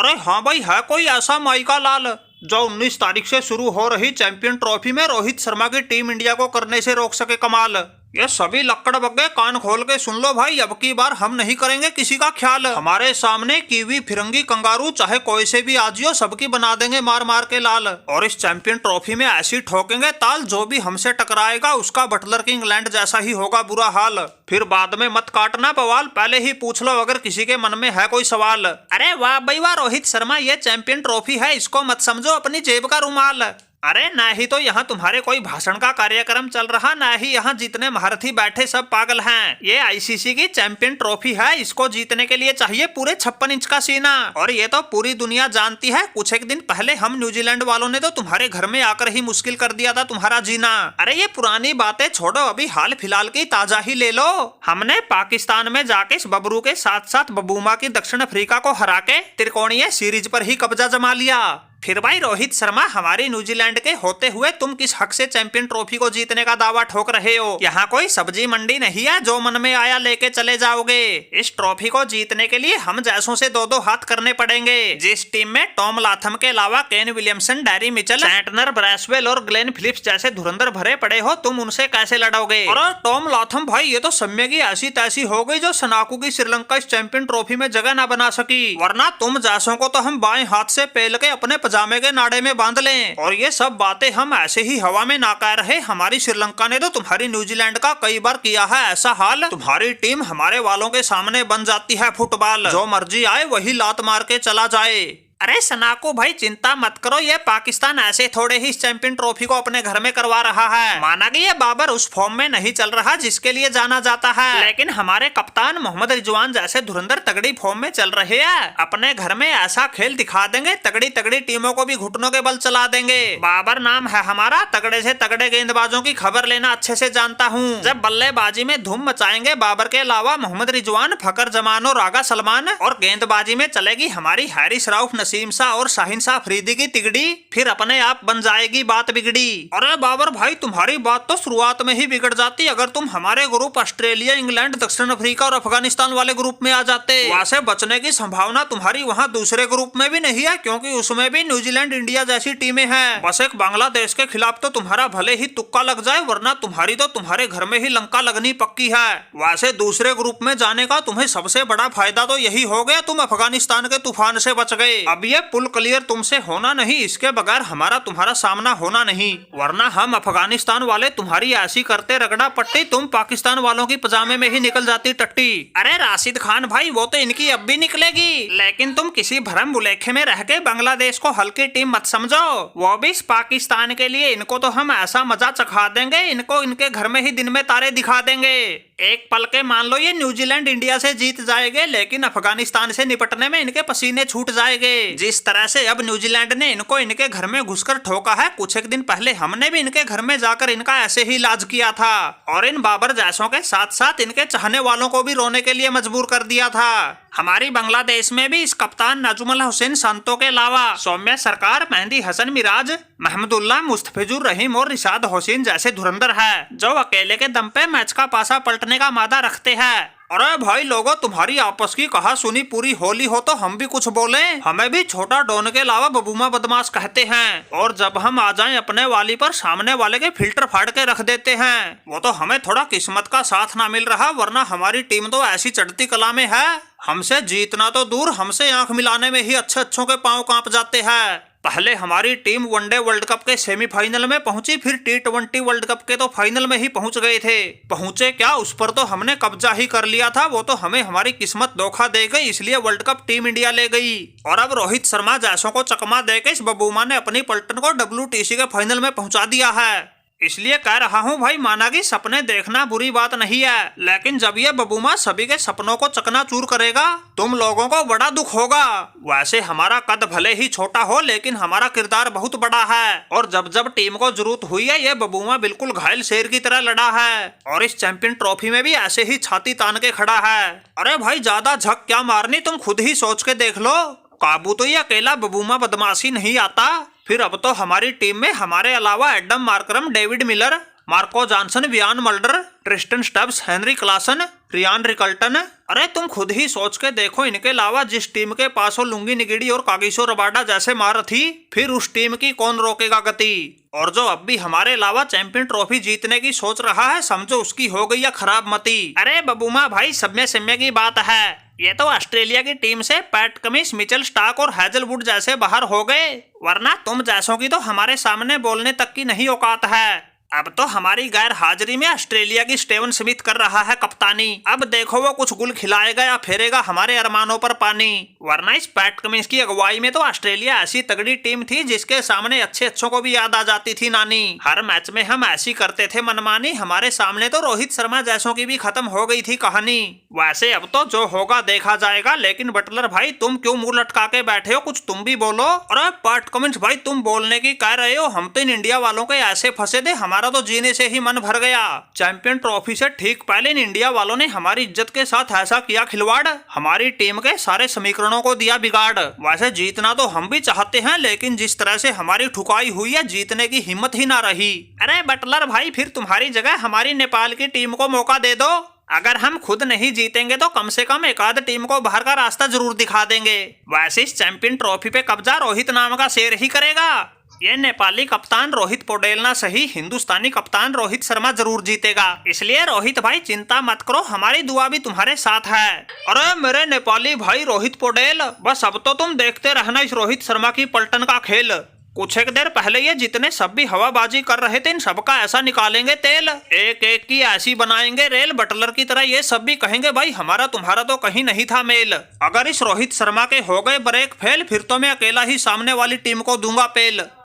अरे हाँ भाई, है कोई ऐसा माइका लाल जो 19 तारीख से शुरू हो रही चैंपियन ट्रॉफी में रोहित शर्मा की टीम इंडिया को करने से रोक सके कमाल। ये सभी लक्कड़ बग्गे कान खोल के सुन लो भाई, अब की बार हम नहीं करेंगे किसी का ख्याल। हमारे सामने कीवी, फिरंगी, कंगारू चाहे कोई से भी आजियो, सबकी बना देंगे मार मार के लाल। और इस चैंपियन ट्रॉफी में ऐसी ठोकेंगे ताल, जो भी हमसे टकराएगा उसका बटलर की इंग्लैंड जैसा ही होगा बुरा हाल। फिर बाद में मत काटना बवाल, पहले ही पूछ लो अगर किसी के मन में है कोई सवाल। अरे वाह भाई वाह रोहित शर्मा, ये चैंपियन ट्रॉफी है, इसको मत समझो अपनी जेब का रुमाल। अरे ना ही तो यहाँ तुम्हारे कोई भाषण का कार्यक्रम चल रहा, ना ही यहाँ जितने महारथी बैठे सब पागल हैं। ये आईसीसी की चैंपियन ट्रॉफी है, इसको जीतने के लिए चाहिए पूरे 56 इंच का सीना। और ये तो पूरी दुनिया जानती है, कुछ एक दिन पहले हम न्यूजीलैंड वालों ने तो तुम्हारे घर में आकर ही मुश्किल कर दिया था तुम्हारा जीना। अरे ये पुरानी बातें छोड़ो, अभी हाल फिलहाल की ताजा ही ले लो। हमने पाकिस्तान में जाके इस बबरू के साथ साथ बबूमा की दक्षिण अफ्रीका को हरा के त्रिकोणीय सीरीज पर ही कब्जा जमा लिया। फिर भाई रोहित शर्मा, हमारी न्यूजीलैंड के होते हुए तुम किस हक से चैंपियन ट्रॉफी को जीतने का दावा ठोक रहे हो? यहाँ कोई सब्जी मंडी नहीं है जो मन में आया लेके चले जाओगे। इस ट्रॉफी को जीतने के लिए हम जैसों से दो दो हाथ करने पड़ेंगे। जिस टीम में टॉम लाथम के अलावा Kane Williamson, dairy Mitchell, Santner, Bracewell और ग्लेन फिलिप्स जैसे धुरंधर भरे पड़े हो, तुम उनसे कैसे लड़ोगे? और टॉम लाथम भाई, ये तो सम्य की ऐसी तैसी हो गई जो सनाकू की श्रीलंका इस चैंपियन ट्रॉफी में जगह न बना सकी। वरना तुम जैसों को तो हम बाएं हाथ से पेल के अपने पजामे के नाड़े में बांध लें। और ये सब बातें हम ऐसे ही हवा में ना कह रहे, हमारी श्रीलंका ने तो तुम्हारी न्यूजीलैंड का कई बार किया है ऐसा हाल। तुम्हारी टीम हमारे वालों के सामने बन जाती है फुटबॉल, जो मर्जी आए वही लात मार के चला जाए। अरे सनाको भाई चिंता मत करो, ये पाकिस्तान ऐसे थोड़े ही इस चैंपियन ट्रॉफी को अपने घर में करवा रहा है। माना कि ये बाबर उस फॉर्म में नहीं चल रहा जिसके लिए जाना जाता है, लेकिन हमारे कप्तान मोहम्मद रिजवान जैसे धुरंधर तगड़ी फॉर्म में चल रहे हैं। अपने घर में ऐसा खेल दिखा देंगे, तगड़ी तगड़ी टीमों को भी घुटनों के बल चला देंगे। बाबर नाम है हमारा, तगड़े से तगड़े गेंदबाजों की खबर लेना अच्छे से जानता हूँ। जब बल्लेबाजी में धूम मचाएंगे बाबर के अलावा मोहम्मद रिजवान, फकर जमान और रागा सलमान, और गेंदबाजी में चलेगी हमारी हैरिस राउफ, नसीम शाह और शाहीन शाह अफरीदी की तिगड़ी, फिर अपने आप बन जाएगी बात बिगड़ी। अरे बाबर भाई, तुम्हारी बात तो शुरुआत में ही बिगड़ जाती अगर तुम हमारे ग्रुप ऑस्ट्रेलिया, इंग्लैंड, दक्षिण अफ्रीका और अफगानिस्तान वाले ग्रुप में आ जाते। वहां से बचने की संभावना तुम्हारी वहां दूसरे ग्रुप में भी नहीं है, क्योंकि उसमें भी न्यूजीलैंड, इंडिया जैसी टीमें हैं। बस एक बांग्लादेश के खिलाफ तो तुम्हारा भले ही तुक्का लग जाए, वरना तुम्हारी तो तुम्हारे घर में ही लंका लगनी पक्की है। वैसे दूसरे ग्रुप में जाने का तुम्हें सबसे बड़ा फायदा तो यही हो गया, तुम अफगानिस्तान के तूफान से बच गए। अब ये पुल क्लियर तुमसे होना नहीं, इसके बगैर हमारा तुम्हारा सामना होना नहीं, वरना हम अफगानिस्तान वाले तुम्हारी ऐसी करते रगड़ा पट्टी, तुम पाकिस्तान वालों की पजामे में ही निकल जाती टट्टी। अरे राशिद खान भाई, वो तो इनकी अब भी निकलेगी, लेकिन तुम किसी भरम भुलेखे में रह के बांग्लादेश को हल्की टीम मत समझो। वो भी इस पाकिस्तान के लिए, इनको तो हम ऐसा मजा चखा देंगे, इनको इनके घर में ही दिन में तारे दिखा देंगे। एक पल के मान लो ये न्यूजीलैंड इंडिया से जीत जाएंगे, लेकिन अफगानिस्तान से निपटने में इनके पसीने छूट जाएंगे। जिस तरह से अब न्यूजीलैंड ने इनको इनके घर में घुसकर ठोका है, कुछ एक दिन पहले हमने भी इनके घर में जाकर इनका ऐसे ही इलाज किया था, और इन बाबर जैसों के साथ साथ इनके चाहने वालों को भी रोने के लिए मजबूर कर दिया था। हमारी बांग्लादेश में भी इस कप्तान नजुमुल हुसैन संतो के अलावा सौम्या सरकार, मेहंदी हसन मिराज, महमदुल्लाह, मुस्तफिजुर रहीम और रिशाद हुसैन जैसे धुरंधर है, जो अकेले के दम पे मैच का पासा पलटने का मादा रखते हैं। अरे भाई लोगों, तुम्हारी आपस की कहा सुनी पूरी होली हो तो हम भी कुछ बोले। हमें भी छोटा डॉन के अलावा बबूमा बदमाश कहते हैं, और जब हम आ जाएं अपने वाली पर, सामने वाले के फिल्टर फाड़ के रख देते हैं। वो तो हमें थोड़ा किस्मत का साथ ना मिल रहा, वरना हमारी टीम तो ऐसी चढ़ती कला में है, हमसे जीतना तो दूर, हमसे आंख मिलाने में ही अच्छे अच्छों के पांव कांप जाते हैं। पहले हमारी टीम वनडे वर्ल्ड कप के सेमीफाइनल में पहुंची, फिर T20 वर्ल्ड कप के तो फाइनल में ही पहुंच गए थे। पहुंचे क्या, उस पर तो हमने कब्जा ही कर लिया था, वो तो हमें हमारी किस्मत धोखा दे गई, इसलिए वर्ल्ड कप टीम इंडिया ले गई। और अब रोहित शर्मा जैसों को चकमा देके इस बबूमा ने अपनी पलटन को WTC के फाइनल में पहुंचा दिया है। इसलिए कह रहा हूँ भाई, माना कि सपने देखना बुरी बात नहीं है, लेकिन जब ये बबूमा सभी के सपनों को चकनाचूर करेगा, तुम लोगों को बड़ा दुख होगा। वैसे हमारा कद भले ही छोटा हो, लेकिन हमारा किरदार बहुत बड़ा है, और जब जब टीम को जरूरत हुई है, ये बबूमा बिल्कुल घायल शेर की तरह लड़ा है, और इस चैंपियन ट्रॉफी में भी ऐसे ही छाती तान के खड़ा है। अरे भाई ज्यादा झक क्या मारनी, तुम खुद ही सोच के देख लो, काबू तो ये अकेला बबूमा बदमाशी नहीं आता। फिर अब तो हमारी टीम में हमारे अलावा Adam Markram, David Miller, Marco Jansen, Wiaan Mulder, Tristan Stubbs, Henry Klaasen, Ryan Rickelton. अरे तुम खुद ही सोच के देखो, इनके अलावा जिस टीम के पास हो लुंगी निगिड़ी और कागिसो रबाडा जैसे महारथी, फिर उस टीम की कौन रोकेगा गति। और जो अब भी हमारे अलावा चैंपियन ट्रॉफी जीतने की सोच रहा है, समझो उसकी हो गई है खराब मती। अरे बबूमा भाई, सब में सम्य की बात है। ये तो ऑस्ट्रेलिया की टीम से पैट कमिंस, मिचेल स्टार्क और हैजलवुड जैसे बाहर हो गए, वरना तुम जैसों की तो हमारे सामने बोलने तक की नहीं औकात है। अब तो हमारी गैर हाजिरी में ऑस्ट्रेलिया की स्टीवन स्मिथ कर रहा है कप्तानी। अब देखो वो कुछ गुल खिलाएगा या फेरेगा हमारे अरमानों पर पानी। वरना इस पैट कमिंस की अगुवाई में तो ऑस्ट्रेलिया ऐसी तगड़ी टीम थी जिसके सामने अच्छे अच्छों को भी याद आ जाती थी नानी। हर मैच में हम ऐसी करते थे मनमानी, हमारे सामने तो रोहित शर्मा जैसों की भी खत्म हो गई थी कहानी। वैसे अब तो जो होगा देखा जाएगा, लेकिन बटलर भाई तुम क्यों मुंह लटका के बैठे हो, कुछ तुम भी बोलो। अरे पैट कमिंस भाई, तुम बोलने की कह रहे हो, हम तो इन इंडिया वालों के ऐसे फंसे थे, हमारा तो जीने से ही मन भर गया। चैंपियन ट्रॉफी से ठीक पहले इन इंडिया वालों ने हमारी इज्जत के साथ ऐसा किया खिलवाड़, हमारी टीम के सारे समीकरणों को दिया बिगाड़। वैसे जीतना तो हम भी चाहते हैं, लेकिन जिस तरह से हमारी ठुकाई हुई है, जीतने की हिम्मत ही ना रही। अरे बटलर भाई, फिर तुम्हारी जगह हमारी नेपाल की टीम को मौका दे दो। अगर हम खुद नहीं जीतेंगे तो कम से कम एक आध टीम को बाहर का रास्ता जरूर दिखा देंगे। वैसे इस चैंपियन ट्रॉफी पे कब्जा रोहित नाम का शेर ही करेगा। ये नेपाली कप्तान रोहित पौडेल ना सही, हिंदुस्तानी कप्तान रोहित शर्मा जरूर जीतेगा। इसलिए रोहित भाई चिंता मत करो, हमारी दुआ भी तुम्हारे साथ है। अरे मेरे नेपाली भाई रोहित पौडेल, बस अब तो तुम देखते रहना इस रोहित शर्मा की पलटन का खेल। कुछ एक देर पहले ये जितने सब भी हवाबाजी कर रहे थे, इन सबका ऐसा निकालेंगे तेल, एक एक की ऐसी बनाएंगे रेल। बटलर की तरह ये सब भी कहेंगे भाई हमारा तुम्हारा तो कहीं नहीं था मेल। अगर इस रोहित शर्मा के हो गए ब्रेक फेल, फिर तो मैं अकेला ही सामने वाली टीम को दूंगा पेल।